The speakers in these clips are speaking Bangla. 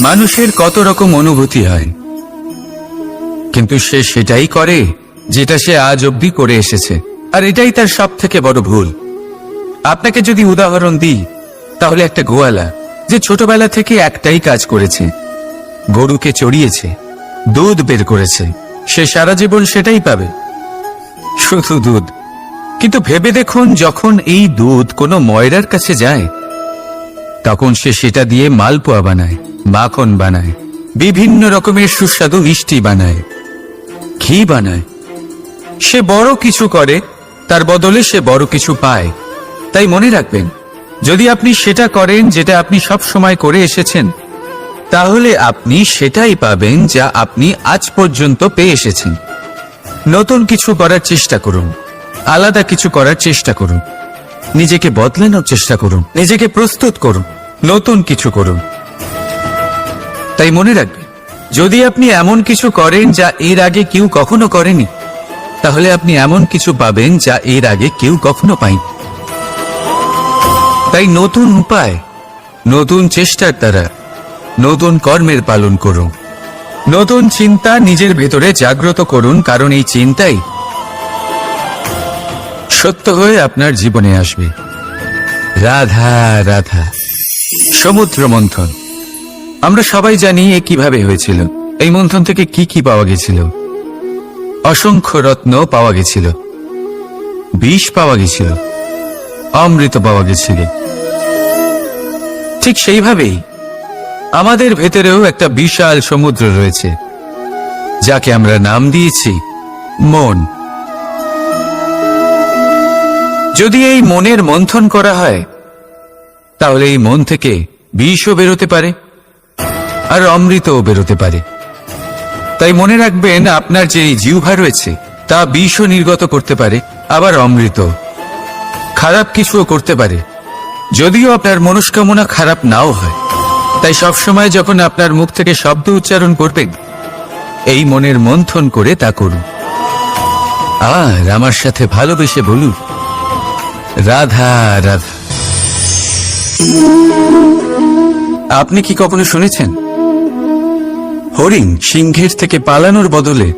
মানুষের কত রকম অনুভূতি হয়, কিন্তু সে সেটাই করে যেটা সে আজ অবধি করে এসেছে, আর এটাই তার সব থেকে বড় ভুল। আপনাকে যদি উদাহরণ দিই, তাহলে একটা গোয়ালা যে ছোটবেলা থেকে একটাই কাজ করেছে, গরুকে চড়িয়েছে, দুধ বের করেছে, সে সারা জীবন সেটাই পাবে, শুধু দুধ। কিন্তু ভেবে দেখুন, যখন এই দুধ কোনো ময়রার কাছে যায়, তখন সে সেটা দিয়ে মালপোয়া বানায়, মাখন বানায়, বিভিন্ন রকমের সুস্বাদু মিষ্টি বানায়, ঘি বানায়। সে বড় কিছু করে, তার বদলে সে বড় কিছু পায়। তাই মনে রাখবেন, যদি আপনি সেটা করেন যেটা আপনি সব সময় করে এসেছেন, তাহলে আপনি সেটাই পাবেন যা আপনি আজ পর্যন্ত পেয়ে এসেছেন। নতুন কিছু করার চেষ্টা করুন, আলাদা কিছু করার চেষ্টা করুন, নিজেকে বদলানোর চেষ্টা করুন, নিজেকে প্রস্তুত করুন, নতুন কিছু করুন। তাই মনে রাখবেন, যদি আপনি এমন কিছু করেন যা এর আগে কেউ কখনো করেনি, তাহলে আপনি এমন কিছু পাবেন যা এর আগে কেউ কখনো পায়নি। তাই নতুন উপায়, নতুন চেষ্টার দ্বারা নতুন কর্মের পালন করুন। নতুন চিন্তা নিজের ভেতরে জাগ্রত করুন, কারণ এই চিন্তাই সত্য হয়ে আপনার জীবনে আসবে। রাধা রাধা। সমুদ্র মন্থন, আমরা সবাই জানি এ কিভাবে হয়েছিল। এই মন্থন থেকে কি কি পাওয়া গেছিল? অসংখ্য রত্ন পাওয়া গেছিল, বিষ পাওয়া গেছিল, অমৃত পাওয়া গেছিল। ঠিক সেইভাবেই আমাদের ভেতরেও একটা বিশাল সমুদ্র রয়েছে, যাকে আমরা নাম দিয়েছি মন। যদি এই মনের মন্থন করা হয়, তাহলে এই মন থেকে বিষও বেরোতে পারে, আর অমৃতও বেরোতে পারে। তাই মনে রাখবেন, আপনার যে জিহ্বা রয়েছে তা বিষও নির্গত করতে পারে, আবার অমৃত। খারাপ কিছুও করতে পারে, যদিও আপনার মনস্কামনা খারাপ নাও হয়। তাই সবসময় যখন আপনার মুখ থেকে শব্দ উচ্চারণ করবেন, এই মনের মন্থন করে তা করুন। আর আমার সাথে ভালোবেসে বলুন, রাধা রাধা। আপনি কি কখনো শুনেছেন হরিণ সিংহের থেকে পালানোর বদলে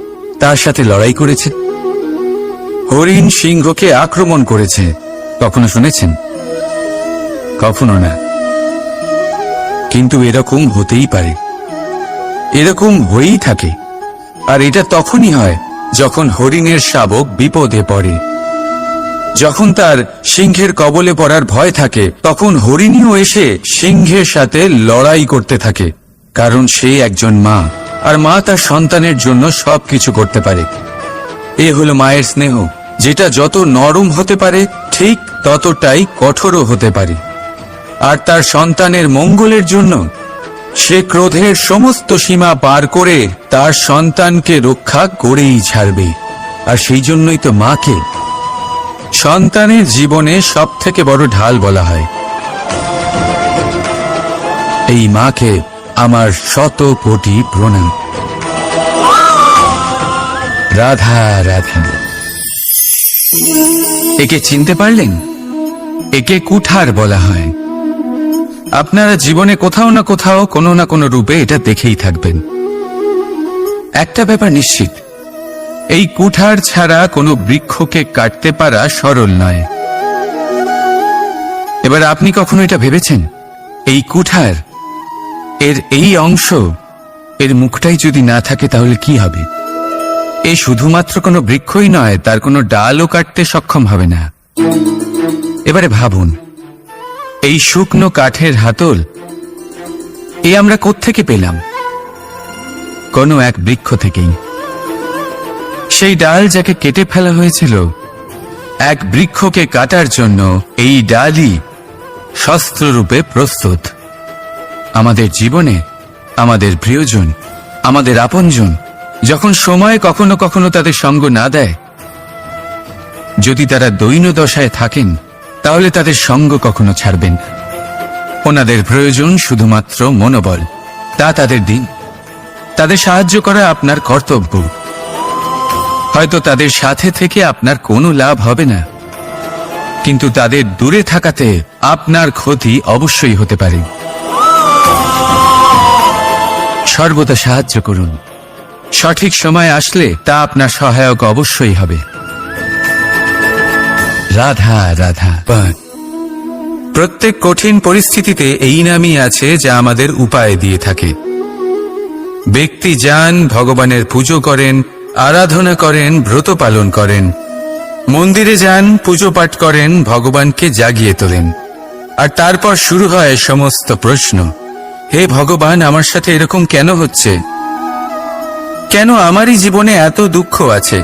তার সাথে লড়াই করেছে? হরিণ সিংহকে আক্রমণ করেছে, কখনো শুনেছেন? কখনো না। কিন্তু এরকম হতেই পারে, এরকম হয়েই থাকে। আর এটা তখনই হয় যখন হরিণের শাবক বিপদে পড়ে। যখন তার সিংহের কবলে পড়ার ভয় থাকে, তখন হরিণীও এসে সিংহের সাথে লড়াই করতে থাকে। কারণ সে একজন মা, আর মা তার সন্তানের জন্য সবকিছু করতে পারে। এ হলো মায়ের স্নেহ, যেটা যত নরম হতে পারে ঠিক ততটাই কঠোরও হতে পারে। আর তার সন্তানের মঙ্গলের জন্য সে ক্রোধের সমস্ত সীমা পার করে তার সন্তানকে রক্ষা করেই ছাড়বে। আর সেই জন্যই তো মাকে সন্তানের জীবনে সব থেকে বড় ঢাল বলা হয়। এই মাকে আমার শত কোটি প্রণাম। রাধা রাধা। একে চিনতে পারলেন? একে কুঠার বলা হয়। আপনারা জীবনে কোথাও না কোথাও কোনো না কোনো রূপে এটা দেখেই থাকবেন। একটা ব্যাপার নিশ্চিত, এই কুঠার ছাড়া কোনো বৃক্ষকে কাটতে পারা সরল নয়। এবার আপনি কখনো এটা ভেবেছেন, এই কুঠার এর এই অংশ, এর মুখটাই যদি না থাকে তাহলে কি হবে? এ শুধুমাত্র কোনো বৃক্ষই নয়, তার কোনো ডালও কাটতে সক্ষম হবে না। এবারে ভাবুন, এই শুকনো কাঠের হাতল এ আমরা কোত্থেকে পেলাম? কোনো এক বৃক্ষ থেকেই। সেই ডাল যাকে কেটে ফেলা হয়েছিল, এক বৃক্ষকে কাটার জন্য এই ডালই শস্ত্ররূপে প্রস্তুত। আমাদের জীবনে আমাদের প্রিয়জন, আমাদের আপনজন যখন সময় কখনো কখনো তাদের সঙ্গ না দেয়, যদি তারা দৈন্য দশায় থাকেন, তাহলে তাদের সঙ্গ কখনো ছাড়বেন না। ওনাদের প্রয়োজন শুধুমাত্র মনোবল, তা তাদের দিন। তাদের সাহায্য করা আপনার কর্তব্য। হয়তো তাদের সাথে থেকে আপনার কোনো লাভ হবে না, কিন্তু তাদের দূরে থাকাতে আপনার ক্ষতি অবশ্যই হতে পারে। সর্বদা সাহায্য করুন। সঠিক সময় আসলে তা আপনার সহায়ক অবশ্যই হবে। রাধা রাধা। প্রত্যেক কঠিন পরিস্থিতিতে এই নামই আছে যা আমাদের উপায় দিয়ে থাকে। ব্যক্তি যান, ভগবানের পুজো করেন, আরাধনা করেন, ব্রত পালন করেন, মন্দিরে যান, পুজো পাঠ করেন, ভগবানকে জাগিয়ে তোলেন, আর তারপর শুরু হয় সমস্ত প্রশ্ন। হে ভগবান, আমার সাথে এরকম কেন হচ্ছে? কেন আমারই জীবনে এত দুঃখ আছে?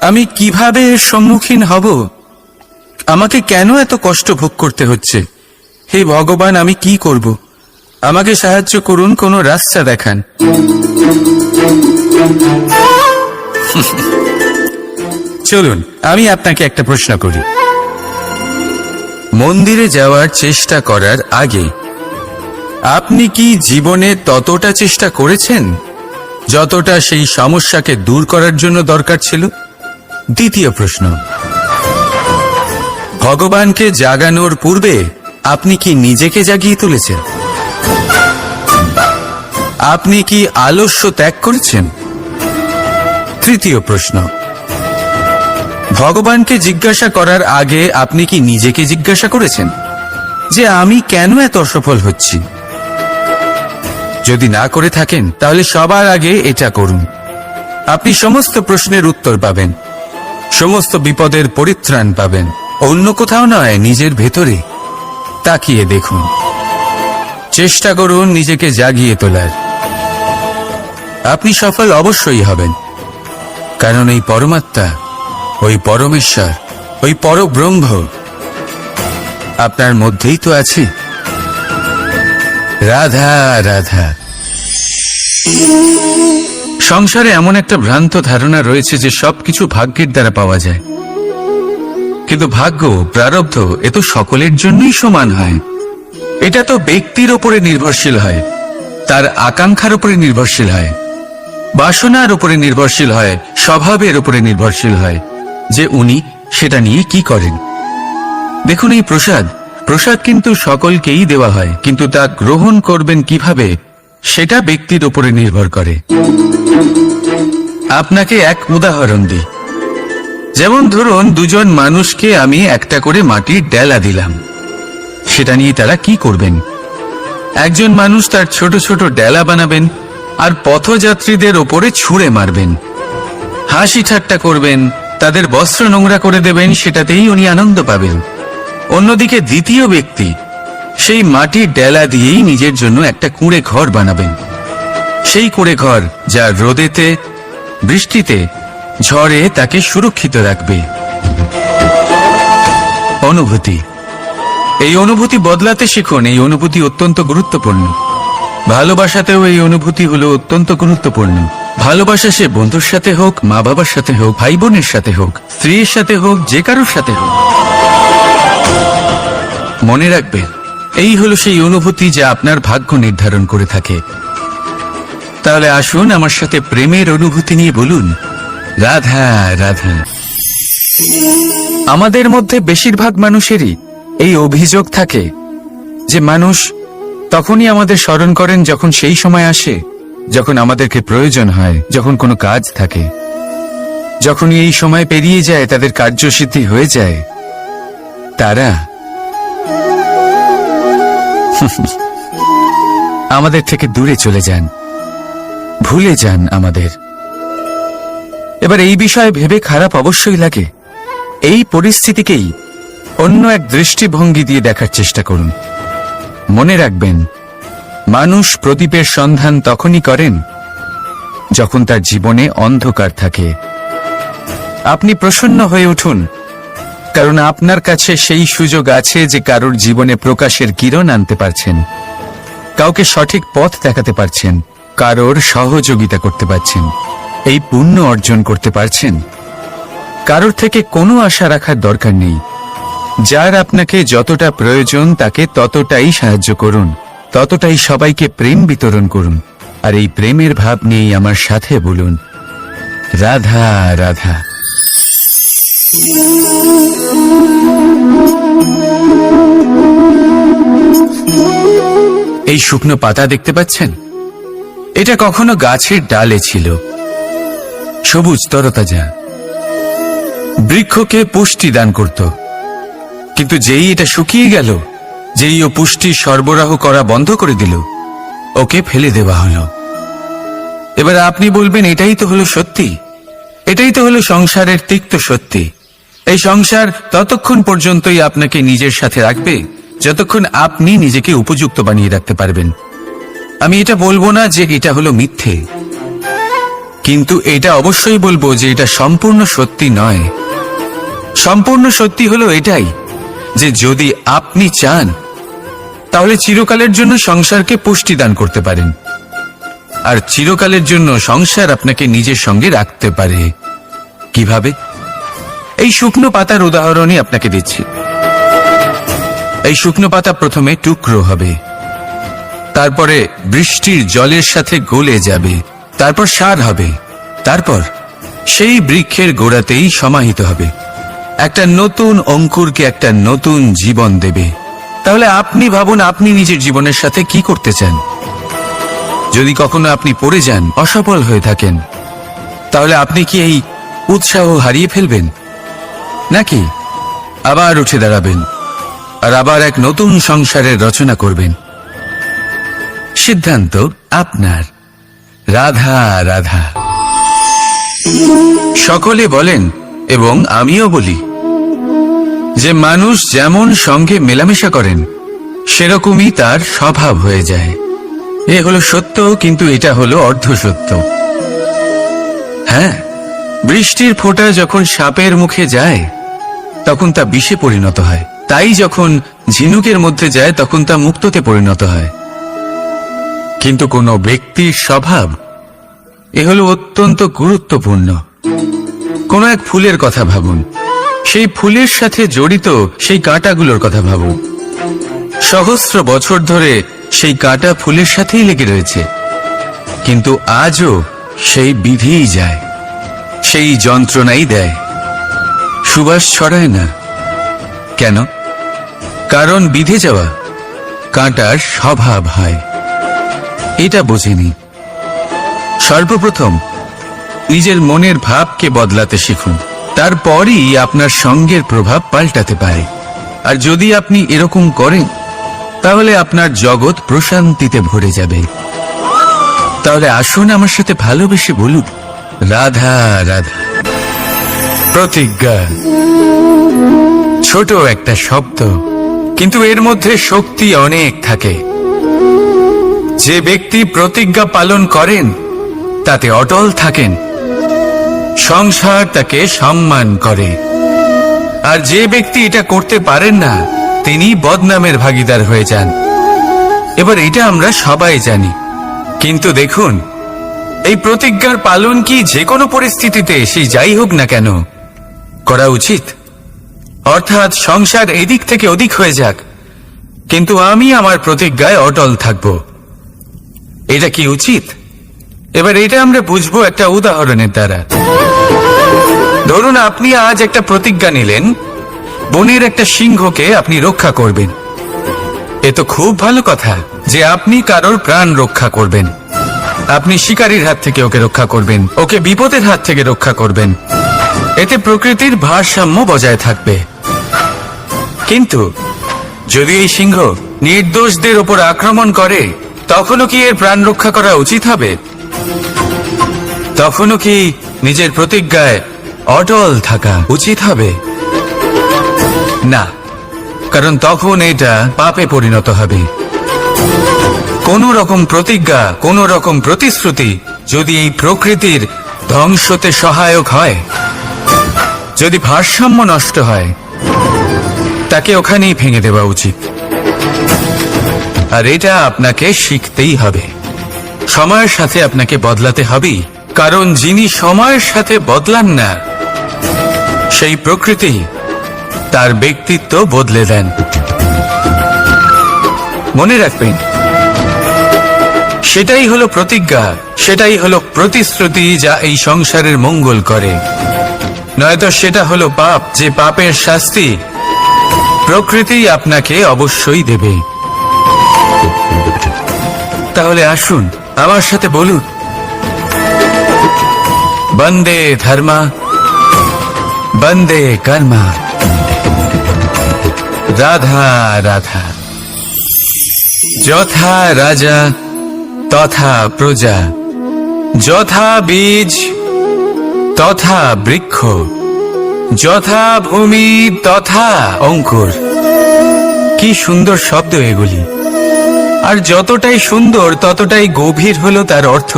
আমি কিভাবে এর সম্মুখীন হব? আমাকে কেন এত কষ্ট ভোগ করতে হচ্ছে? হে ভগবান, আমি কি করব? আমাকে সাহায্য করুন, কোনো রাস্তা দেখান। চলুন আমি আপনাকে একটা প্রশ্ন করি। মন্দিরে যাওয়ার চেষ্টা করার আগে আপনি কি জীবনে ততটা চেষ্টা করেছেন যতটা সেই সমস্যাকে দূর করার জন্য দরকার ছিল? দ্বিতীয় প্রশ্ন, ভগবানকে জাগানোর পূর্বে আপনি কি নিজেকে জাগিয়ে তুলেছেন? আপনি কি আলস্য ত্যাগ করেছেন? তৃতীয় প্রশ্ন, ভগবানকে জিজ্ঞাসা করার আগে আপনি কি নিজেকে জিজ্ঞাসা করেছেন যে আমি কেন এত অসফল হচ্ছি? যদি না করে থাকেন তাহলে সবার আগে এটা করুন। আপনি সমস্ত প্রশ্নের উত্তর পাবেন, সমস্ত বিপদের পরিত্রাণ পাবেন। অন্য কোথাও নয়, নিজের ভেতরে তাকিয়ে দেখুন। চেষ্টা করুন নিজেকে জাগিয়ে তোলার। আপনি সফল অবশ্যই হবেন, কারণ এই পরমাত্মা, ওই পরমেশ্বর, ওই পরব্রহ্ম আপনার মধ্যেই তো আছে। রাধা রাধা। সংসারে এমন একটা ভ্রান্ত ধারণা রয়েছে যে সবকিছু ভাগ্যের দ্বারা পাওয়া যায়, কিন্তু ভাগ্য, প্রারব্ধ এ তো সকলের জন্যই সমান হয়। এটা তো ব্যক্তির ওপরে নির্ভরশীল হয়, তার আকাঙ্ক্ষার উপরে নির্ভরশীল হয়, বাসনার উপরে নির্ভরশীল হয়, স্বভাবের উপরে নির্ভরশীল হয় যে উনি সেটা নিয়ে কি করেন। দেখুন, এই প্রসাদ কিন্তু সকলকেই দেওয়া হয়, কিন্তু তা গ্রহণ করবেন কিভাবে সেটা ব্যক্তির উপরে নির্ভর করে। আপনাকে এক উদাহরণ দিই। যেমন ধরুন, দুজন মানুষকে আমি একটা করে মাটির ডেলা দিলাম, সেটা নিয়ে তারা কি করবেন? একজন মানুষ তার ছোট ছোট ডেলা বানাবেন আর পথযাত্রীদের ওপরে ছুঁড়ে মারবেন, হাসি ঠাট্টা করবেন, তাদের বস্ত্র নোংরা করে দেবেন, সেটাতেই উনি আনন্দ পাবেন। অন্যদিকে দ্বিতীয় ব্যক্তি সেই মাটির ডেলা দিয়েই নিজের জন্য একটা কুঁড়ে ঘর বানাবেন। সেই কুঁড়ে ঘর যা রোদেতে, বৃষ্টিতে, ঝড়ে তাকে সুরক্ষিত রাখবে। অনুভূতি, এই অনুভূতি বদলাতে শিখুন। এই অনুভূতি অত্যন্ত গুরুত্বপূর্ণ। ভালোবাসাতেও এই অনুভূতি হলো অত্যন্ত গুরুত্বপূর্ণ। ভালোবাসা সে বন্ধুর সাথে হোক, মা বাবার সাথে হোক, ভাই বোনের সাথে হোক, স্ত্রীর সাথে হোক, যে কারোর সাথে হোক, মনে রাখবেন এই হলো সেই অনুভূতি যা আপনার ভাগ্য নির্ধারণ করে থাকে। তাহলে আসুন আমার সাথে প্রেমের অনুভূতি নিয়ে বলুন, রাধা রাধা। আমাদের মধ্যে বেশিরভাগ মানুষেরই এই অভিযোগ থাকে যে মানুষ তখনই আমাদের স্মরণ করেন যখন সেই সময় আসে যখন আমাদেরকে প্রয়োজন হয়, যখন কোনো কাজ থাকে। যখনই এই সময় পেরিয়ে যায়, তাদের কার্যসিদ্ধি হয়ে যায়, তারা আমাদের থেকে দূরে চলে যান, ভুলে যান আমাদের। এবার এই বিষয়ে ভেবে খারাপ অবশ্যই লাগে। এই পরিস্থিতিকেই অন্য এক দৃষ্টিভঙ্গি দিয়ে দেখার চেষ্টা করুন। মনে রাখবেন, মানুষ প্রদীপের সন্ধান তখনই করেন যখন তার জীবনে অন্ধকার থাকে। আপনি প্রসন্ন হয়ে উঠুন, কারণ আপনার কাছে সেই সুযোগ আছে যে কারোর জীবনে প্রকাশের কিরণ আনতে পারছেন, কাউকে সঠিক পথ দেখাতে পারছেন, কারোর সহযোগিতা করতে পারছেন, এই পুণ্য অর্জন করতে পারছেন। কারোর থেকে কোনো আশা রাখার দরকার নেই। যার আপনাকে যতটা প্রয়োজন তাকে ততটাই সাহায্য করুন, ততটাই সবাইকে প্রেম বিতরণ করুন। আর এই প্রেমের ভাব নিয়েই আমার সাথে বলুন, রাধা রাধা। এই শুকনো পাতা দেখতে পাচ্ছেন? এটা কখনো গাছের ডালে ছিল, সবুজ তরতাজা, বৃক্ষকে পুষ্টি দান করত। কিন্তু যেই এটা শুকিয়ে গেল, যেই ও পুষ্টি সরবরাহ করা বন্ধ করে দিল, ওকে ফেলে দেওয়া হলো। এবার আপনি বলবেন, এটাই তো হলো সত্যি, এটাই তো হলো সংসারের তিক্ত সত্যি। এই সংসার ততক্ষণ পর্যন্তই আপনাকে নিজের সাথে রাখবে যতক্ষণ আপনি নিজেকে উপযুক্ত বানিয়ে রাখতে পারবেন। আমি এটা বলবো না যে এটা হলো মিথ্যে, কিন্তু এটা অবশ্যই বলবো যে এটা সম্পূর্ণ সত্যি নয়। সম্পূর্ণ সত্যি হলো এটাই যে যদি আপনি চান তাহলে চিরকালের জন্য সংসারকে পুষ্টি দান করতে পারেন, আর চিরকালের জন্য সংসার আপনাকে নিজের সঙ্গে রাখতে পারে। কিভাবে? এই শুকনো পাতার উদাহরণই আপনাকে দিচ্ছি। এই শুকনো পাতা প্রথমে টুকরো হবে, তারপরে বৃষ্টির জলের সাথে গলে যাবে, তারপর সার হবে, তারপর সেই বৃক্ষের গোড়াতেই সমাহিত হবে, একটা নতুন অঙ্কুরকে একটা নতুন জীবন দেবে। তাহলে আপনি ভাবুন, আপনি নিজের জীবনের সাথে কি করতে চান? যদি কখনো আপনি পড়ে যান, অসফল হয়ে থাকেন, তাহলে আপনি কি এই উৎসাহ হারিয়ে ফেলবেন, নাকি আবার উঠে দাঁড়াবেন আর আবার এক নতুন সংসারের রচনা করবেন? সিদ্ধান্ত আপনার। রাধা রাধা। সকলে বলেন এবং আমিও বলি যে মানুষ যেমন সঙ্গে মেলামেশা করেন সেরকমই তার স্বভাব হয়ে যায়। এ হলো সত্য, কিন্তু এটা হলো অর্ধ সত্য। হ্যাঁ, বৃষ্টির ফোঁটা যখন সাপের মুখে যায় তখন তা বিষে পরিণত হয়, তাই যখন ঝিনুকের মধ্যে যায় তখন তা মুক্ততে পরিণত হয়। কিন্তু কোন ব্যক্তির স্বভাব, এ হলো অত্যন্ত গুরুত্বপূর্ণ। কোন এক ফুলের কথা ভাবুন, সেই ফুলের সাথে জড়িত সেই কাঁটাগুলোর কথা ভাবুন। সহস্র বছর ধরে সেই কাঁটা ফুলের সাথেই লেগে রয়েছে, কিন্তু আজও সেই বিধিই যায়, সেই যন্ত্রণাই দেয়, সুবাস ছড়ায় না। কেন? কারণ বিধে যাওয়া কাঁটার স্বভাব হয়। এটা বোঝেনি। সর্বপ্রথম নিজের মনের ভাবকে বদলাতে শিখুন, তারপরই আপনার সঙ্গের প্রভাব পাল্টাতে পারে। আর যদি আপনি এরকম করেন তাহলে আপনার জগৎ প্রশান্তিতে ভরে যাবে। তাহলে আসুন আমার সাথে ভালোবেসে বলুন, রাধা রাধা। প্রতিজ্ঞা ছোট একটা শব্দ, কিন্তু এর মধ্যে শক্তি অনেক থাকে। যে ব্যক্তি প্রতিজ্ঞা পালন করেন তাতে অটল থাকেন, সংসার তাকে সম্মান করে। আর যে ব্যক্তি এটা করতে পারেন না তিনি বদনামের ভাগীদার হয়ে যান। এবার এটা আমরা সবাই জানি, কিন্তু দেখুন, এই প্রতিজ্ঞার পালন কি যে কোনো পরিস্থিতিতে, সেই যাই হোক না কেন, করা উচিত? অর্থাৎ সংসার এদিক থেকে ওদিক হয়ে যাক, কিন্তু আমি আমার প্রতিজ্ঞায় অটল থাকব, এটা কি উচিত? এবার এটা আমরা বুঝবো একটা উদাহরণের দ্বারা। ধরুন আপনি আজ একটা প্রতিজ্ঞা নিলেন, বনের একটা সিংহকে আপনি রক্ষা করবেন। এ তো খুব ভালো কথা যে আপনি কারোর প্রাণ রক্ষা করবেন। আপনি শিকারীর হাত থেকে ওকে রক্ষা করবেন, ওকে বিপদের হাত থেকে রক্ষা করবেন। এতে প্রকৃতির ভারসাম্য বজায় থাকবে। কিন্তু যদি এই সিংহ নির্দোষদের ওপর আক্রমণ করে, তখনও কি এর প্রাণ রক্ষা করা উচিত হবে? তখনও কি নিজের প্রতিজ্ঞায় অটল থাকা উচিত হবে? না, কারণ তখন এটা পাপে পরিণত হবে। কোন রকম প্রতিজ্ঞা, কোন রকম প্রতিশ্রুতি যদি এই প্রকৃতির ধ্বংসতে সহায়ক হয়, যদি ভারসাম্য নষ্ট হয়, তাকে ওখানেই ভেঙে দেওয়া উচিত। আর এটা আপনাকে শিখতেই হবে, সময়ের সাথে আপনাকে বদলাতে হবেই। কারণ যিনি সময়ের সাথে বদলান না, সেই প্রকৃতি তার ব্যক্তিত্ব বদলে দেন। মনে রাখবেন, সেটাই হলো প্রতিজ্ঞা, সেটাই হলো প্রতিশ্রুতি যা এই সংসারের মঙ্গল করে। নয়তো সেটা হলো পাপ, যে পাপের শাস্তি প্রকৃতি আপনাকে অবশ্যই দেবে। তাহলে আসুন আমার সাথে বলুন, বন্দে ধর্মা বন্দে কর্মা, রাধা রাধা। যথা রাজা তথা প্রজা, যথা বীজ তথা বৃক্ষ, যথা ভূমি তথা অঙ্কুর। কি সুন্দর শব্দ এগুলি, আর যতটাই সুন্দর ততটাই গভীর হলো তার অর্থ।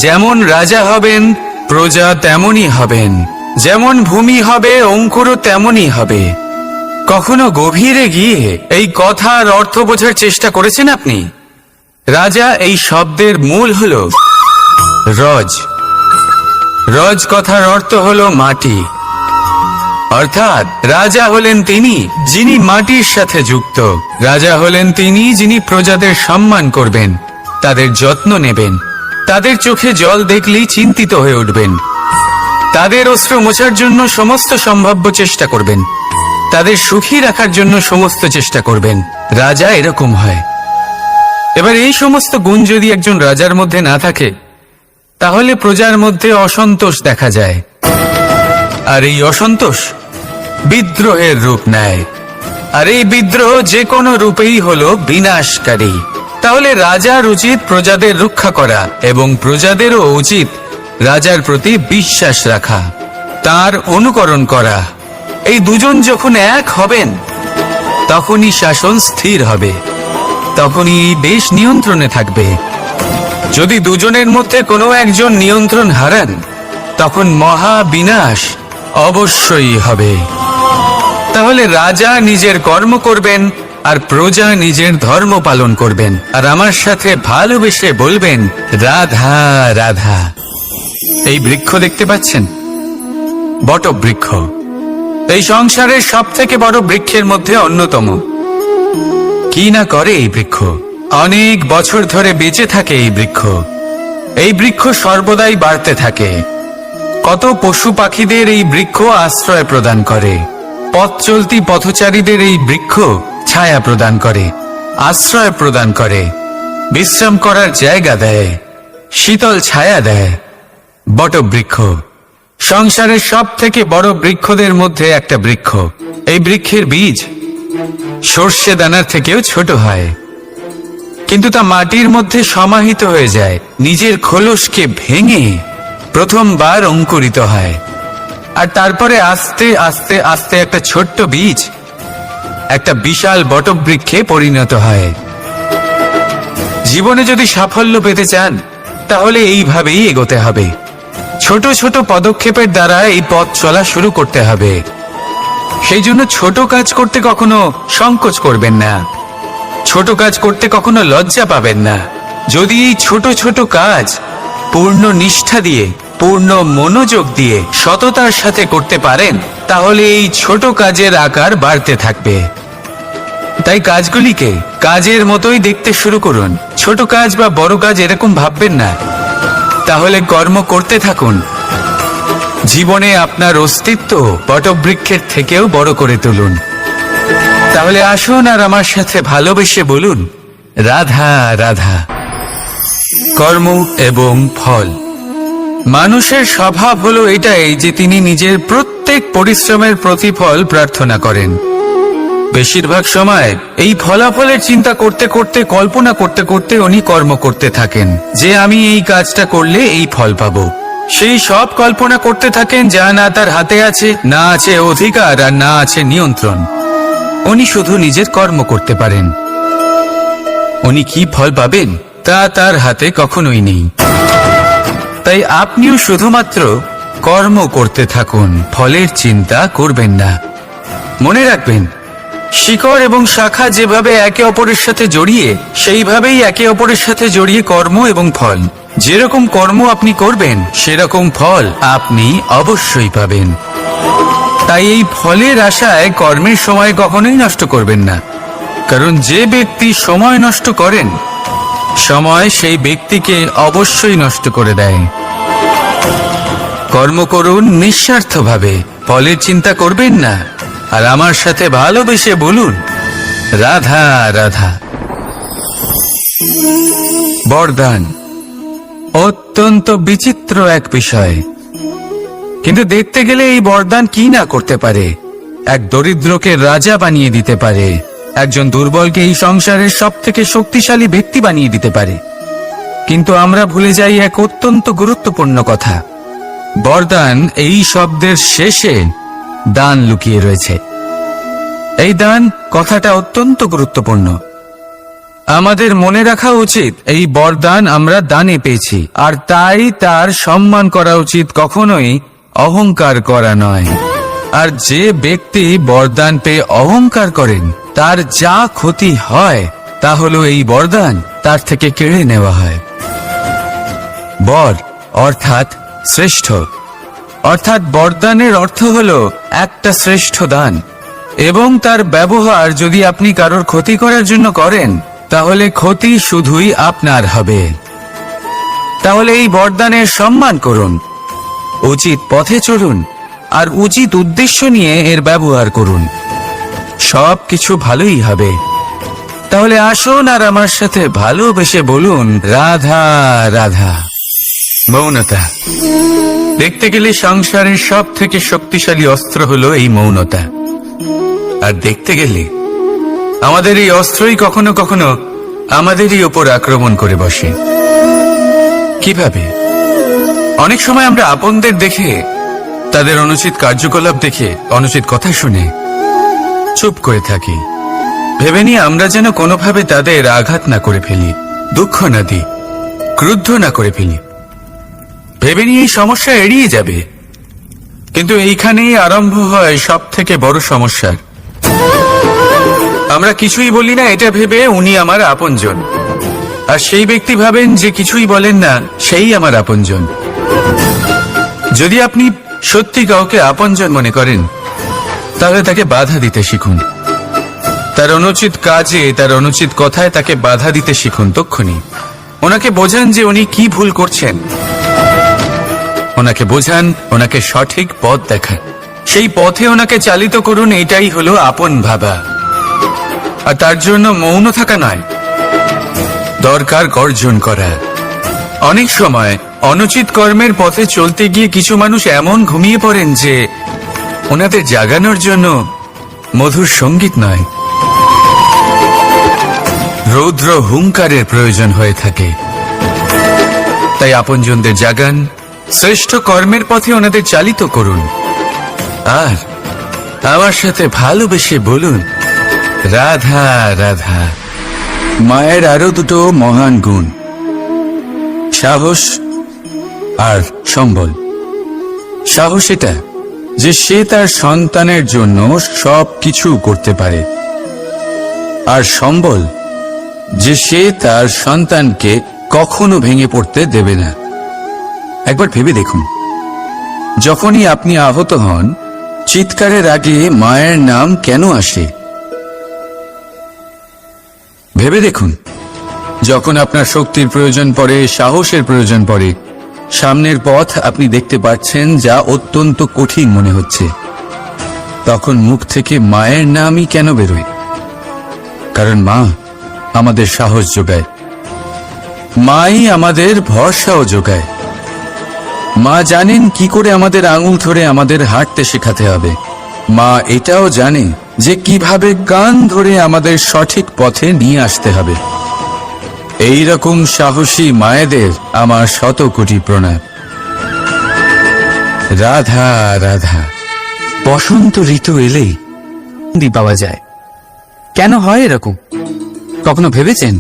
যেমন রাজা হবেন প্রজা তেমনই হবেন, যেমন ভূমি হবে অঙ্কুরও তেমনই হবে। কখনো গভীরে গিয়ে এই কথার অর্থ বোঝার চেষ্টা করেছেন আপনি? রাজা এই শব্দের মূল হলো রজ। রজ কথার অর্থ হলো মাটি, অর্থাৎ রাজা হলেন তিনি যিনি মাটির সাথে যুক্ত। রাজা হলেন তিনি যিনি প্রজাদের সম্মান করবেন, তাদের যত্ন নেবেন, তাদের চোখে জল দেখলেই চিন্তিত হয়ে উঠবেন, তাদের অশ্রু মোছার জন্য সমস্ত সম্ভাব্য চেষ্টা করবেন, তাদের সুখী রাখার জন্য সমস্ত চেষ্টা করবেন। রাজা এরকম হয়। এবার এই সমস্ত গুণ যদি একজন রাজার মধ্যে না থাকে, তাহলে প্রজার মধ্যে অসন্তোষ দেখা যায়, আর এই অসন্তোষ বিদ্রোহের রূপ নেয়, আর এই বিদ্রোহ যে কোনো রূপেই হলো বিনাশকারী। তাহলে রাজার উচিত প্রজাদের রক্ষা করা, এবং প্রজাদেরও উচিত রাজার প্রতি বিশ্বাস রাখা, তার অনুকরণ করা। এই দুজন যখন এক হবেন, তখনই শাসন স্থির হবে, তখনই দেশ নিয়ন্ত্রণে থাকবে। যদি দুজনের মধ্যে কোনো একজন নিয়ন্ত্রণ হারান, তখন মহা বিনাশ অবশ্যই হবে। তাহলে রাজা নিজের কর্ম করবেন আর প্রজা নিজের ধর্ম পালন করবেন, আর আমার সাথে ভালোবেসে বলবেন রাধা রাধা। এই বৃক্ষ দেখতে পাচ্ছেন, বটবৃক্ষ। এই সংসারের সব থেকে বড় বৃক্ষের মধ্যে অন্যতম। কি না করে এই বৃক্ষ? অনেক বছর ধরে বেঁচে থাকে এই বৃক্ষ। এই বৃক্ষ সর্বদাই বাড়তে থাকে। কত পশু পাখিদের এই বৃক্ষ আশ্রয় প্রদান করে। পথ চলতি পথচারীদের এই বৃক্ষ ছায়া প্রদান করে, আশ্রয় প্রদান করে, বিশ্রাম করার জায়গা দেয়, শীতল ছায়া দেয়। বটবৃক্ষ সংসারের সব থেকে বড় বৃক্ষদের মধ্যে একটা বৃক্ষ। এই বৃক্ষের বীজ সর্ষে দানার থেকেও ছোট হয়, কিন্তু তা মাটির মধ্যে সমাহিত হয়ে যায়, নিজের খোলসকে ভেঙে প্রথমবার অঙ্কুরিত হয়, আর তারপরে আস্তে আস্তে আস্তে একটা ছোট্ট বীজ একটা বিশাল বটবৃক্ষে পরিণত হয়। জীবনে যদি সাফল্য পেতে চান, তাহলে এইভাবেই এগোতে হবে। ছোট ছোট পদক্ষেপের দ্বারা এই পথ চলা শুরু করতে হবে। সেই জন্য ছোট কাজ করতে কখনো সংকোচ করবেন না, ছোট কাজ করতে কখনো লজ্জা পাবেন না। যদি এই ছোট ছোট কাজ পূর্ণ নিষ্ঠা দিয়ে, পূর্ণ মনোযোগ দিয়ে, সততার সাথে করতে পারেন, তাহলে এই ছোট কাজের আকার বাড়তে থাকবে। তাই কাজগুলিকে কাজের মতোই দেখতে শুরু করুন। ছোট কাজ বা বড় কাজ এরকম ভাববেন না। তাহলে কর্ম করতে থাকুন। জীবনে আপনার অস্তিত্ব বটবৃক্ষের থেকেও বড় করে তুলুন। তাহলে আসুন আর আমার সাথে ভালোবেসে বলুন রাধা রাধা। কর্ম এবং ফল। মানুষের স্বভাব হলো এটাই যে তিনি নিজের প্রত্যেক পরিশ্রমের প্রতিফল প্রার্থনা করেন। বেশিরভাগ সময় এই ফলাফলের চিন্তা করতে করতে, কল্পনা করতে করতে উনি কর্ম করতে থাকেন, যে আমি এই কাজটা করলে এই ফল পাবো। সেই সব কল্পনা করতে থাকেন যা না তার হাতে আছে, না আছে অধিকার, আর না আছে নিয়ন্ত্রণ। উনি শুধু নিজের কর্ম করতে পারেন। উনি কি ফল পাবেন তা তার হাতে কখনোই নেই। তাই আপনিও শুধুমাত্র কর্ম করতে থাকুন, ফলের চিন্তা করবেন না। মনে রাখবেন, শিকড় এবং শাখা যেভাবে একে অপরের সাথে জড়িয়ে, সেইভাবেই একে অপরের সাথে জড়িয়ে কর্ম এবং ফল। যেরকম কর্ম আপনি করবেন, সেরকম ফল আপনি অবশ্যই পাবেন। তাই এই ফলের আশায় কর্মের সময় কখনোই নষ্ট করবেন না, কারণ যে ব্যক্তি সময় নষ্ট করেন, সময় সেই ব্যক্তিকে অবশ্যই নষ্ট করে দেয়। কর্ম করুন নিঃস্বার্থভাবে, ফলের চিন্তা করবেন না, আর আমার সাথে ভালোবেসে বলুন রাধা রাধা। বরদান। অত্যন্ত বিচিত্র এক বিষয়, কিন্তু দেখতে গেলে এই বরদান কি না করতে পারে। এক দরিদ্রকে রাজা বানিয়ে দিতে পারে, একজন দুর্বলকে এই সংসারের সব থেকে শক্তিশালী ব্যক্তি বানিয়ে দিতে পারে। কিন্তু আমরা ভুলে যাই এক অত্যন্ত গুরুত্বপূর্ণ কথা। বরদান এই শব্দের শেষে দান লুকিয়ে রয়েছে। এই দান কথাটা অত্যন্ত গুরুত্বপূর্ণ। আমাদের মনে রাখা উচিত এই বরদান আমরা দানে পেয়েছি, আর তাই তার সম্মান করা উচিত, কখনোই অহংকার করা নয়। আর যে ব্যক্তি বরদান পেয়ে অহংকার করেন তার যা ক্ষতি হয় তা হলো এই বরদান তার থেকে কেড়ে নেওয়া হয়। বর অর্থাৎ শ্রেষ্ঠ, অর্থাৎ বরদানের অর্থ হলো একটা শ্রেষ্ঠ দান, এবং তার ব্যবহার যদি আপনি কারোর ক্ষতি করার জন্য করেন তাহলে ক্ষতি শুধুই আপনার হবে। তাহলে এই বরদানের সম্মান করুন, উচিত পথে চলুন, আর উচিত উদ্দেশ্য নিয়ে এর ব্যবহার করুন, সব কিছু ভালোই হবে। তাহলে আসুন আর আমার সাথে ভালোবেসে বলুন, রাধা রাধা। মৌনতা। দেখতে গেলে সংসারের সব থেকে শক্তিশালী অস্ত্র হলো এই মৌনতা। আর দেখতে গেলে আমাদের এই অস্ত্রই কখনো কখনো আমাদেরই ওপর আক্রমণ করে বসে। কিভাবে? অনেক সময় আমরা আপনদের দেখে, তাদের অনুচিত কার্যকলাপ দেখে, অনুচিত কথা শুনে চুপ করে থাকি, ভেবে নিয়ে আমরা যেন কোনোভাবে তাদের আঘাত না করে ফেলি, দুঃখ না দিই, ক্রুদ্ধ না করে ফেলি, ভেবে নিয়ে এই সমস্যা এড়িয়ে যাবে। কিন্তু এইখানেই আরম্ভ হয় সব থেকে বড় সমস্যা। আমরা কিছুই বলি না এটা ভেবে উনি আমার আপনজন, আর সেই ব্যক্তি ভাবেন যে কিছুই বলেন না সেই আমার আপনজন। যদি আপনি সত্যি কাউকে আপনজন মনে করেন তাহলে তাকে বাধা দিতে শিখুন, তার অনুচিত কাজে, তার অনুচিত কথায় তাকে বাধা দিতে শিখুন। তক্ষুনি ওনাকে বোঝান যে উনি কি ভুল করছেন, ওনাকে বোঝান, ওনাকে সঠিক পথ দেখান, সেই পথে ওনাকে চালিত করুন। এটাই হলো আপন ভাবা। আর তার জন্য মৌন থাকা নয়, দরকার গর্জন করা। অনেক সময় অনুচিত কর্মের পথে চলতে গিয়ে কিছু মানুষ এমন ঘুমিয়ে পড়েন যে ওনাদের জাগানোর জন্য মধুর সঙ্গীত নয়, রৌদ্র হুঙ্কারের প্রয়োজন হয়ে থাকে। তাই আপনজনদের জাগান, শ্রেষ্ঠ কর্মের পথে ওনাদের চালিত করুন, আর আমার সাথে ভালোবেসে বলুন, রাধা রাধা। মায়ের আরো দুটো মহান গুণ, সাহস আর সম্বল। সাহস এটা যে সে তার সন্তানের জন্য সব কিছু করতে পারে, আর সম্বল যে সে তার সন্তানকে কখনো ভেঙে পড়তে দেবে না। একবার ভেবে দেখুন, যখনই আপনি আহত হন চিৎকারের আগে মায়ের নাম কেন আসে? ভেবে দেখুন, যখন আপনার শক্তির প্রয়োজন পড়ে, সাহসের প্রয়োজন পড়ে, সামনের পথ আপনি দেখতে পাচ্ছেন যা অত্যন্ত কঠিন মনে হচ্ছে, তখন মুখ থেকে মায়ের নামই কেন বেরোয়? কারণ মা আমাদের সাহস যোগায়, মাই আমাদের ভরসাও যোগায়। মা জানেন কি করে আমাদের আঙুল ধরে আমাদের হাঁটতে শেখাতে হবে। মা এটাও জানে যে কিভাবে কান ধরে আমাদের সঠিক পথে নিয়ে আসতে হবে। এই রকম সাহসী মায়েদের আমার শত কোটি প্রণাম। রাধা রাধা। বসন্ত ঋতু এলেই দি পাওয়া যায়। কেন হয় এরকম? কখনো ভেবেছেন?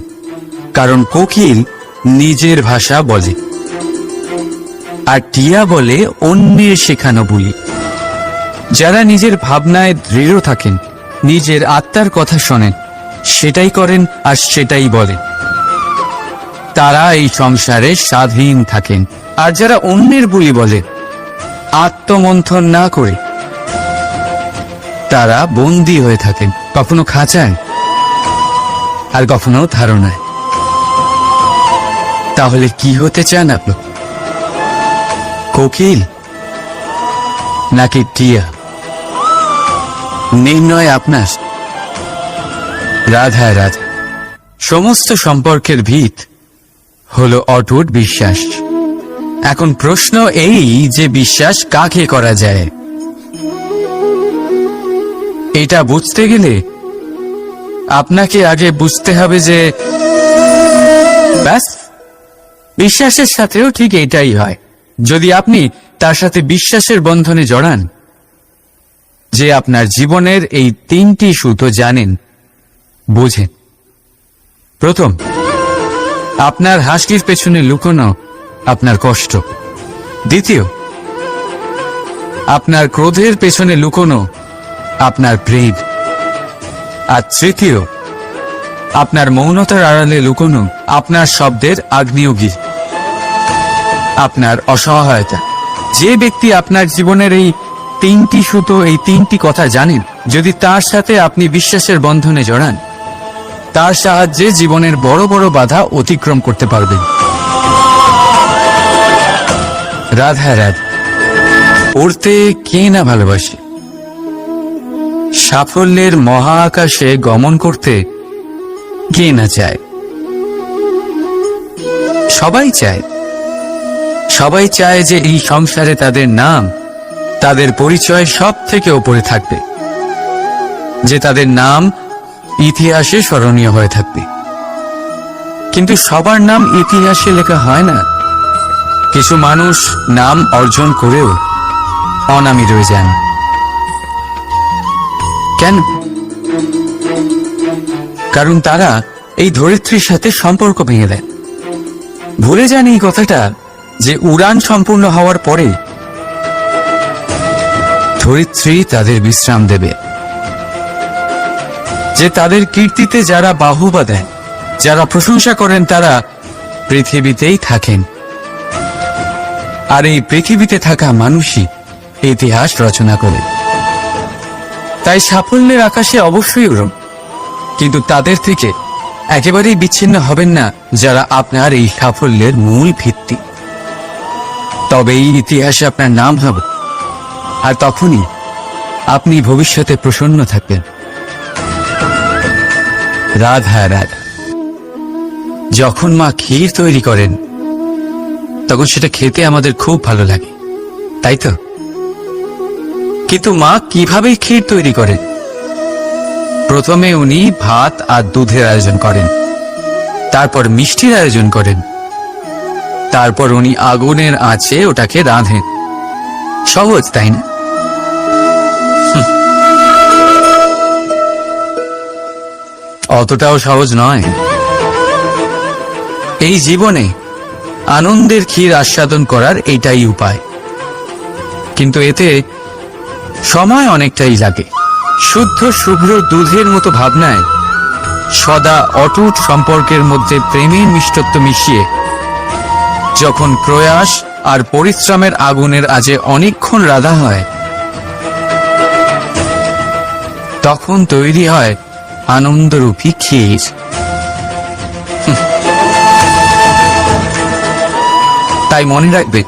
কারণ কোকিল নিজের ভাষা বলে, আর টিয়া বলে অন্যের শেখানো বুলি। যারা নিজের ভাবনায় দৃঢ় থাকেন, নিজের আত্মার কথা শোনেন, সেটাই করেন আর সেটাই বলেন, তারা এই সংসারে স্বাধীন থাকেন। আর যারা অন্যের বুলি বলে, আত্মমন্থন না করে, তারা বন্দী হয়ে থাকেন, কখনো খাঁচায় আর কখনো ধারণায়। তাহলে কি হতে চান আপনি? কোকিল নাকি টিয়া? নির্ণয় আপনার। রাধা রাধা। সমস্ত সম্পর্কের ভিত হলো অটুট বিশ্বাস। এখন প্রশ্ন এই যে বিশ্বাস কাকে করা যায়? এটা বুঝতে গেলে আপনাকে আগে বুঝতে হবে যে ব্যাস, বিশ্বাসের সাথেও ঠিক এটাই হয়। যদি আপনি তার সাথে বিশ্বাসের বন্ধনে জড়ান যে আপনার জীবনের এই তিনটি সুতো জানেন, বোঝেন। প্রথম, আপনার হাসির পেছনে লুকোনো আপনার কষ্ট। দ্বিতীয়, আপনার ক্রোধের পেছনে লুকোনো আপনার প্রেম। আর তৃতীয়, আপনার মৌনতার আড়ালে লুকোনো আপনার শব্দের আগ্নেয়গিরি, আপনার অসহায়তা। যে ব্যক্তি আপনার জীবনের এই তিনটি সুতো, এই তিনটি কথা জানেন, যদি তার সাথে আপনি বিশ্বাসের বন্ধনে জড়ান, তার সাহায্যে জীবনের বড় বড় বাধা অতিক্রম করতে পারবেন। রাধা রাধা। উড়তে কে না ভালোবাসে? সাফল্যের মহা আকাশে গমন করতে কে না চায়? সবাই চায়। সবাই চায় যে এই সংসারে তাদের নাম, তাদের পরিচয় সব থেকে ওপরে থাকবে, যে তাদের নাম ইতিহাসে স্মরণীয় হয়ে থাকবে। কিন্তু সবার নাম ইতিহাসে লেখা হয় না। কিছু মানুষ নাম অর্জন করেও অনামী রয়ে যান। কেন? কারণ তারা এই ধরিত্রীর সাথে সম্পর্ক ভেঙে দেন। ভুলে যান এই কথাটা যে উড়ান সম্পূর্ণ হওয়ার পরে ধরিত্রী তাদের বিশ্রাম দেবে, যে তাদের কীর্তিতে যারা বাহুবা দেন, যারা প্রশংসা করেন, তারা পৃথিবীতেই থাকেন। আর এই পৃথিবীতে থাকা মানুষই ইতিহাস রচনা করে। তাই সাফল্যের আকাশে অবশ্যই উড়ুন, কিন্তু তাদের থেকে একেবারেই বিচ্ছিন্ন হবেন না যারা আপনার এই সাফল্যের মূল ভিত্তি। তবেই ইতিহাসে আপনার নাম হবে, আর তখনই আপনি ভবিষ্যতে প্রসন্ন থাকবেন। রাধা রাধা। যখন মা ক্ষীর তৈরি করেন তখন সেটা খেতে আমাদের খুব ভালো লাগে, তাই তো? কিন্তু মা কিভাবে ক্ষীর তৈরি করেন? প্রথমে উনি ভাত আর দুধের আয়োজন করেন, তারপর মিষ্টির আয়োজন করেন, তারপর উনি আগুনের আঁচে ওটাকে রাঁধেন। সহজ, তাই না? অতটাও সহজ নয়। এই জীবনে আনন্দের ক্ষীর আস্বাদন করার এটাই উপায়, কিন্তু এতে সময় অনেকটাই লাগে। শুদ্ধ শুভ্র দুধের মতো ভাবনায় সদা অটুট সম্পর্কের মধ্যে প্রেমের মিষ্টত্ব মিশিয়ে যখন প্রয়াস আর পরিশ্রমের আগুনের আজে অনেকক্ষণ রাধা হয়, তখন তৈরি হয় আনন্দরূপী ক্ষীর। তাই মনে রাখবে,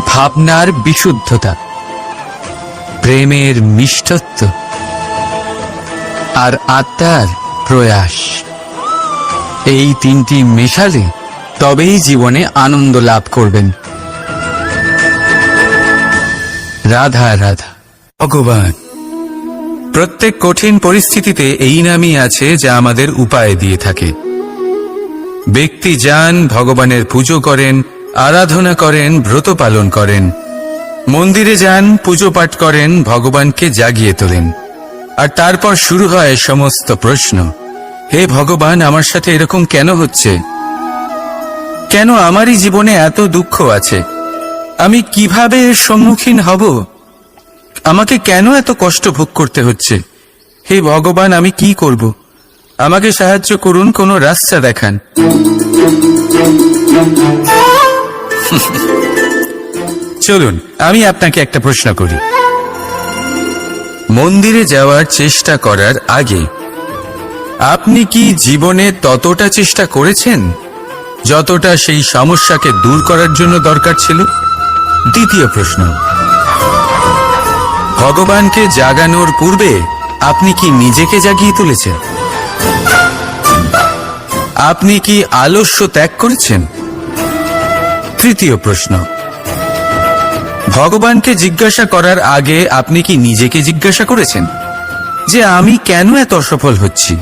ভাবনার বিশুদ্ধতা, প্রেমের মিষ্টত্ব আর আত্মার প্রয়াস, এই তিনটি মেশালে তবেই জীবনে আনন্দ লাভ করবেন। রাধা রাধা। ভগবান প্রত্যেক কঠিন পরিস্থিতিতে এই নামই আছে যা আমাদের উপায় দিয়ে থাকে। ব্যক্তি যান, ভগবানের পুজো করেন, আরাধনা করেন, ব্রত পালন করেন, মন্দিরে যান, পুজো পাঠ করেন, ভগবানকে জাগিয়ে তোলেন, আর তারপর শুরু হয় সমস্ত প্রশ্ন। হে ভগবান, আমার সাথে এরকম কেন হচ্ছে? কেন আমারই জীবনে এত দুঃখ আছে? আমি কিভাবে এর সম্মুখীন হব? আমাকে কেন এত কষ্ট ভোগ করতে হচ্ছে? হে ভগবান, আমি কি করব? আমাকে সাহায্য করুন, কোনো রাস্তা দেখান। চলুন আমি আপনাকে একটা প্রশ্ন করি। মন্দিরে যাওয়ার চেষ্টা করার আগে আপনি কি জীবনে ততটা চেষ্টা করেছেন যতটা সেই সমস্যাকে দূর করার জন্য দরকার ছিল? দ্বিতীয় প্রশ্ন, ভগবানকে জাগানোর পূর্বে আপনি কি নিজেকে জাগিয়ে তুলেছেন? আপনি কি আলস্য ত্যাগ করেছেন? তৃতীয় প্রশ্ন, ভগবানকে জিজ্ঞাসা করার আগে আপনি কি নিজেকে জিজ্ঞাসা করেছেন যে আমি কেন এত অসফল হচ্ছি?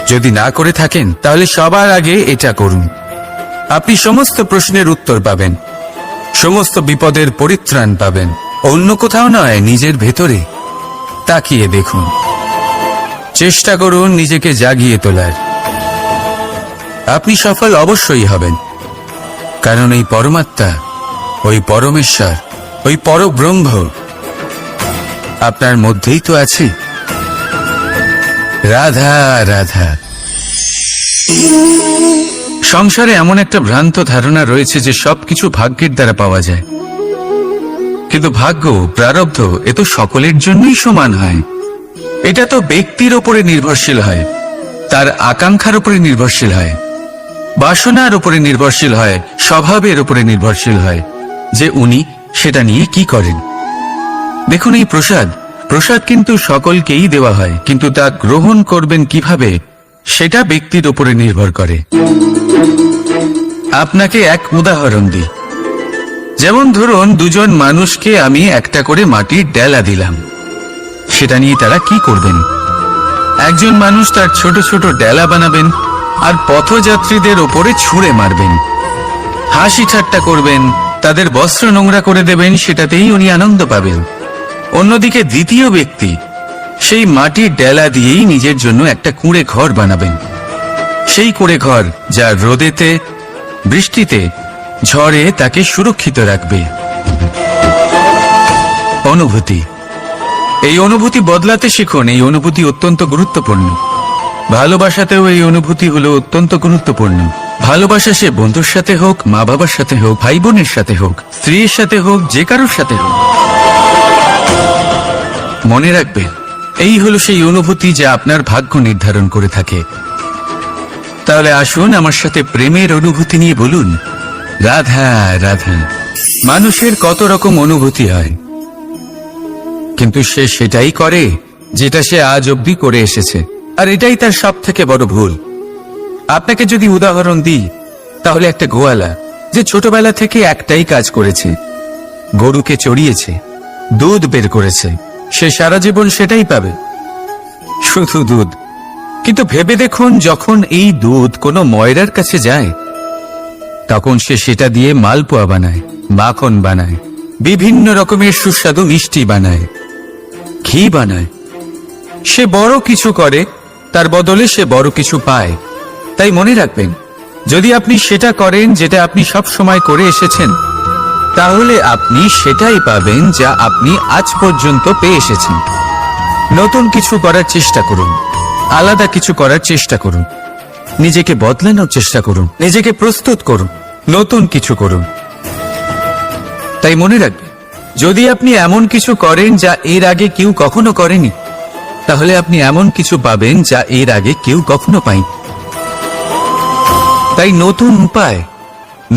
যদি না করে থাকেন তাহলে সবার আগে এটা করুন। আপনি সমস্ত প্রশ্নের উত্তর পাবেন, সমস্ত বিপদের পরিত্রাণ পাবেন। অন্য কোথাও নয়, নিজের ভেতরে তাকিয়ে দেখুন। চেষ্টা করুন নিজেকে জাগিয়ে তোলার। আপনি সফল অবশ্যই হবেন, কারণ এই পরমাত্মা, ওই পরমেশ্বর, ওই পরব্রহ্ম আপনার মধ্যেই তো আছে। রাধা রাধা। সংসারে এমন একটা ভ্রান্ত ধারণা রয়েছে যে সবকিছু ভাগ্যের দ্বারা পাওয়া যায়, কিন্তু ভাগ্য, প্রারব্ধ এ তো সকলের জন্যই সমান হয়। এটা তো ব্যক্তির ওপরে নির্ভরশীল হয়, তার আকাঙ্ক্ষার উপরে নির্ভরশীল হয়, বাসনার উপরে নির্ভরশীল হয়, স্বভাবের উপরে নির্ভরশীল হয় যে উনি সেটা নিয়ে কি করেন। দেখুন, এই প্রসাদ কিন্তু সকলকেই দেওয়া হয়, কিন্তু তা গ্রহণ করবেন কিভাবে সেটা ব্যক্তির উপরে নির্ভর করে। আপনাকে এক উদাহরণ দিই। যেমন ধরুন, দুজন মানুষকে আমি একটা করে মাটির ডেলা দিলাম, সেটা নিয়ে তারা কি করবেন? একজন মানুষ তার ছোট ছোট ডেলা বানাবেন আর পথযাত্রীদের ওপরে ছুঁড়ে মারবেন, হাসি ঠাট্টা করবেন, তাদের বস্ত্র নোংরা করে দেবেন, সেটাতেই উনি আনন্দ পাবেন। অন্যদিকে দ্বিতীয় ব্যক্তি সেই মাটির ডেলা দিয়েই নিজের জন্য একটা কুঁড়ে ঘর বানাবেন। সেই কুঁড়ে ঘর যা রোদেতে, বৃষ্টিতে, ঝড়ে তাকে সুরক্ষিত রাখবে। অনুভূতি, এই অনুভূতি বদলাতে শিখুন। এই অনুভূতি অত্যন্ত গুরুত্বপূর্ণ। ভালোবাসাতেও এই অনুভূতি হলো অত্যন্ত গুরুত্বপূর্ণ। ভালোবাসা সে বন্ধুর সাথে হোক, মা বাবার সাথে হোক, ভাই বোনের সাথে হোক, স্ত্রীর সাথে হোক, যে কারোর সাথে হোক, মনে রাখবেন এই হলো সেই অনুভূতি যা আপনার ভাগ্য নির্ধারণ করে থাকে। তাহলে আসুন আমার সাথে প্রেমের অনুভূতি নিয়ে বলুন, রাধা রাধা। মানুষের কত রকম অনুভূতি হয়, কিন্তু সে সেটাই করে যেটা সে আজ অবধি করে এসেছে, আর এটাই তার সব থেকে বড় ভুল। আপনাকে যদি উদাহরণ দিই, তাহলে একটা গোয়ালা যে ছোটবেলা থেকে একটাই কাজ করেছে, গরুকে চড়িয়েছে, দুধ বের করেছে, সে সারা জীবন সেটাই পাবে, শুধু দুধ। কিন্তু ভেবে দেখুন, যখন এই দুধ কোনো ময়রার কাছে যায়, তখন সে সেটা দিয়ে মালপোয়া বানায়, মাখন বানায়, বিভিন্ন রকমের সুস্বাদু মিষ্টি বানায়, ঘি বানায়। সে বড় কিছু করে, তার বদলে সে বড় কিছু পায়। তাই মনে রাখবেন, যদি আপনি সেটা করেন যেটা আপনি সব সময় করে এসেছেন, তাহলে আপনি সেটাই পাবেন যা আপনি আজ পর্যন্ত পেয়ে এসেছেন। নতুন কিছু করার চেষ্টা করুন, আলাদা কিছু করার চেষ্টা করুন, নিজেকে বদলানোর চেষ্টা করুন, নিজেকে প্রস্তুত করুন, নতুন কিছু করুন। তাই মনে রাখবেন, যদি আপনি এমন কিছু করেন যা এর আগে কেউ কখনো করেনি, তাহলে আপনি এমন কিছু পাবেন যা এর আগে কেউ কখনো পায়নি। তাই নতুন উপায়,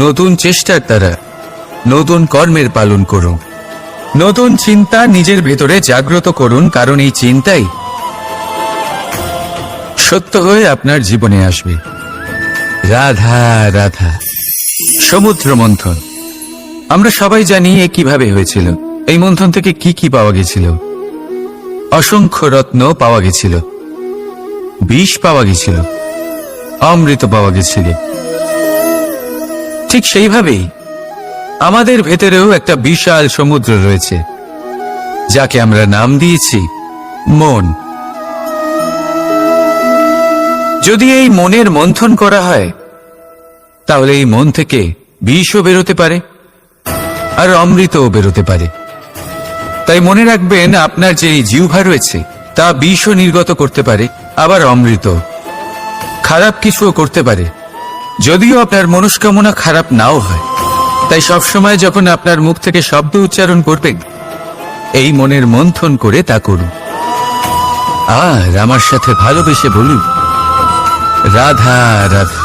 নতুন চেষ্টার দ্বারা নতুন কর্মের পালন করুন। নতুন চিন্তা নিজের ভেতরে জাগ্রত করুন, কারণ এই চিন্তাই সত্য হয়ে আপনার জীবনে আসবে। রাধা রাধা। সমুদ্র মন্থন, আমরা সবাই জানি এ কিভাবে হয়েছিল। এই মন্থন থেকে কি কি পাওয়া গেছিল? অসংখ্য রত্ন পাওয়া গেছিল, বিষ পাওয়া গেছিল, অমৃত পাওয়া গেছিল। ঠিক সেইভাবেই আমাদের ভেতরেও একটা বিশাল সমুদ্র রয়েছে, যাকে আমরা নাম দিয়েছি মন। যদি এই মনের মন্থন করা হয়, তাহলে এই মন থেকে বিষও বেরোতে পারে আর অমৃতও বেরোতে পারে। তাই মনে রাখবেন, আপনার যে জিহ্বা রয়েছে তা বিষও নির্গত করতে পারে, আবার অমৃত। খারাপ কিছুও করতে পারে, যদিও আপনার মনস্কামনা খারাপ নাও হয়। তাই সবসময় যখন আপনার মুখ থেকে শব্দ উচ্চারণ করবেন, এই মনের মন্থন করে তা করুন। আর আমার সাথে ভালোবেসে বলুন, রাধা রাধা।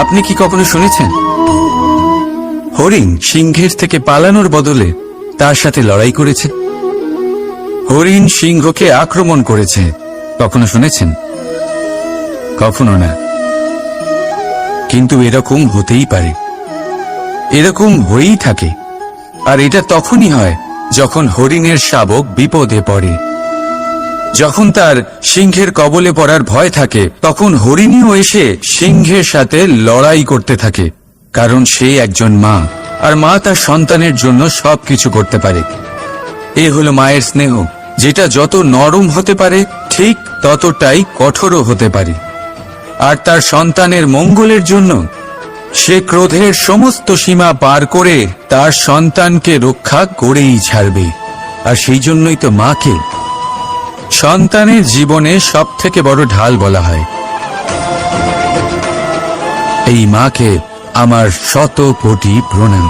আপনি কি কখনো শুনেছেন হরিণ সিংহের থেকে পালানোর বদলে তার সাথে লড়াই করেছে? হরিণ সিংহকে আক্রমণ করেছে, কখনো শুনেছেন? কখনো না। কিন্তু এরকম হতেই পারে, এরকম হয়েই থাকে। আর এটা তখনই হয় যখন হরিণের শাবক বিপদে পড়ে। যখন তার সিংহের কবলে পড়ার ভয় থাকে, তখন হরিণীও এসে সিংহের সাথে লড়াই করতে থাকে। কারণ সে একজন মা, আর মা তার সন্তানের জন্য সবকিছু করতে পারে। এ হলো মায়ের স্নেহ, যেটা যত নরম হতে পারে ঠিক ততটাই কঠোরও হতে পারে। আর তার সন্তানের মঙ্গলের জন্য সে ক্রোধের সমস্ত সীমা পার করে তার সন্তানকে রক্ষা করেই ছাড়বে। আর সেই জন্যই তো মাকে সন্তানের জীবনে সব থেকে বড় ঢাল বলা হয়। এই মাকে আমার শত কোটি প্রণাম।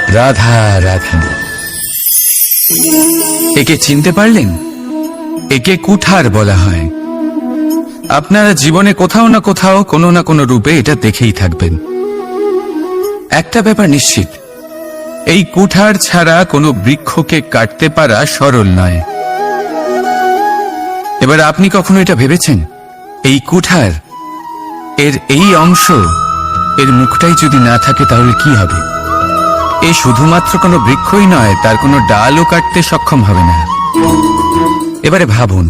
রাধা রাধা। একে চিনতে পারলেন? একে কুঠার বলা হয়। আপনারা জীবনে কোথাও না কোথাও কোনো না কোনো রূপে এটা দেখেই থাকবেন। একটা ব্যাপার নিশ্চিত, এই কুঠার ছাড়া কোনো বৃক্ষকে কাটতে পারা সরল নয়। এবার আপনি কখনো এটা ভেবেছেন, এই কুঠার এর এই অংশ, এর মুখটাই যদি না থাকে তাহলে কি হবে? এ শুধুমাত্র কোনো বৃক্ষই নয়, তার কোনো ডালও কাটতে সক্ষম হবে না। এবারে ভাবুন,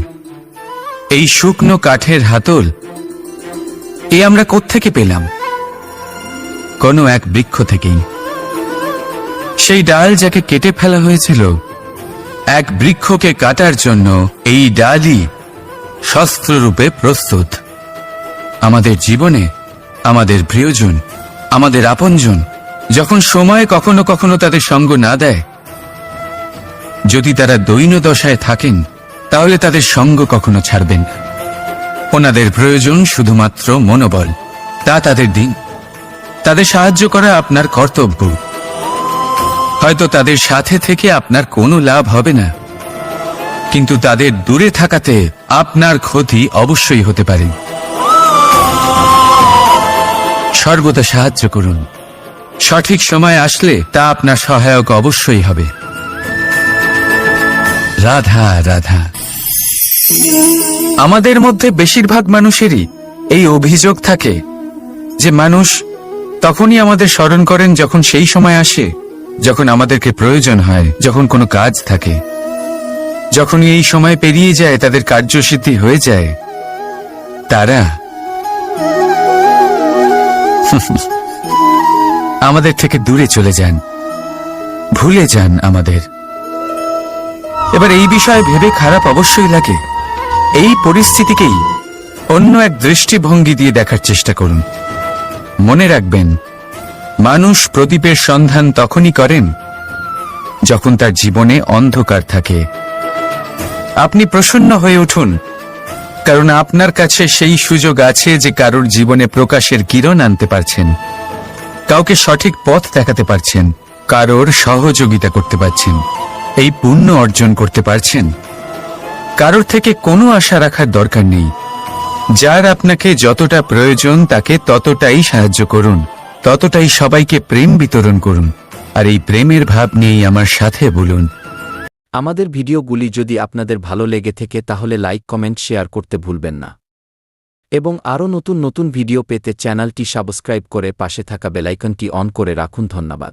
এই শুকনো কাঠের হাতল এ আমরা কোত্থেকে পেলাম? কোনো এক বৃক্ষ থেকেই। সেই ডাল যাকে কেটে ফেলা হয়েছিল, এক বৃক্ষকে কাটার জন্য এই ডালই শস্ত্ররূপে প্রস্তুত। আমাদের জীবনে আমাদের প্রিয়জন, আমাদের আপনজন যখন সময় কখনো কখনো তাদের সঙ্গ না দেয়, যদি তারা দৈন দশায় থাকেন, তাহলে তাদের সঙ্গ কখনো ছাড়বেন না। ওনাদের প্রয়োজন শুধুমাত্র মনোবল। তা তাদের দিন। তাদের সাহায্য করা আপনার কর্তব্য। হয়তো তাদের সাথে থেকে আপনার কোনো লাভ হবে না, কিন্তু তাদের দূরে থাকাতে আপনার ক্ষতি অবশ্যই হতে পারে। সর্বদা সাহায্য করুন। সঠিক সময় আসলে তা আপনার সহায়ক অবশ্যই হবে। রাধা রাধা। আমাদের মধ্যে বেশিরভাগ মানুষেরই এই অভিযোগ থাকে যে মানুষ তখনই আমাদের স্মরণ করেন যখন সেই সময় আসে যখন আমাদেরকে প্রয়োজন হয়, যখন কোনো কাজ থাকে। যখনই এই সময় পেরিয়ে যায়, তাদের কার্যসিদ্ধি হয়ে যায়, তারা আমাদের থেকে দূরে চলে যান, ভুলে যান আমাদের। এবার এই বিষয়ে ভেবে খারাপ অবশ্যই লাগে। এই পরিস্থিতিকেই অন্য এক দৃষ্টিভঙ্গি দিয়ে দেখার চেষ্টা করুন। মনে রাখবেন, মানুষ প্রদীপের সন্ধান তখনই করেন যখন তার জীবনে অন্ধকার থাকে। আপনি প্রসন্ন হয়ে উঠুন, কারণ আপনার কাছে সেই সুযোগ আছে যে কারোর জীবনে প্রকাশের কিরণ আনতে পারছেন, কাউকে সঠিক পথ দেখাতে পারছেন, কারোর সহযোগিতা করতে পারছেন, এই পুণ্য অর্জন করতে পারছেন। কারোর থেকে কোনো আশা রাখার দরকার নেই। যার আপনাকে যতটা প্রয়োজন তাকে ততটাই সাহায্য করুন, ততটাই সবাইকে প্রেম বিতরণ করুন। আর এই প্রেমের ভাব নিয়েই আমার সাথে বলুন। আমাদের ভিডিওগুলি যদি আপনাদের ভালো লেগে থাকে তাহলে লাইক, কমেন্ট, শেয়ার করতে ভুলবেন না। এবং আরও নতুন নতুন ভিডিও পেতে চ্যানেলটি সাবস্ক্রাইব করে পাশে থাকা বেলাইকনটি অন করে রাখুন। ধন্যবাদ।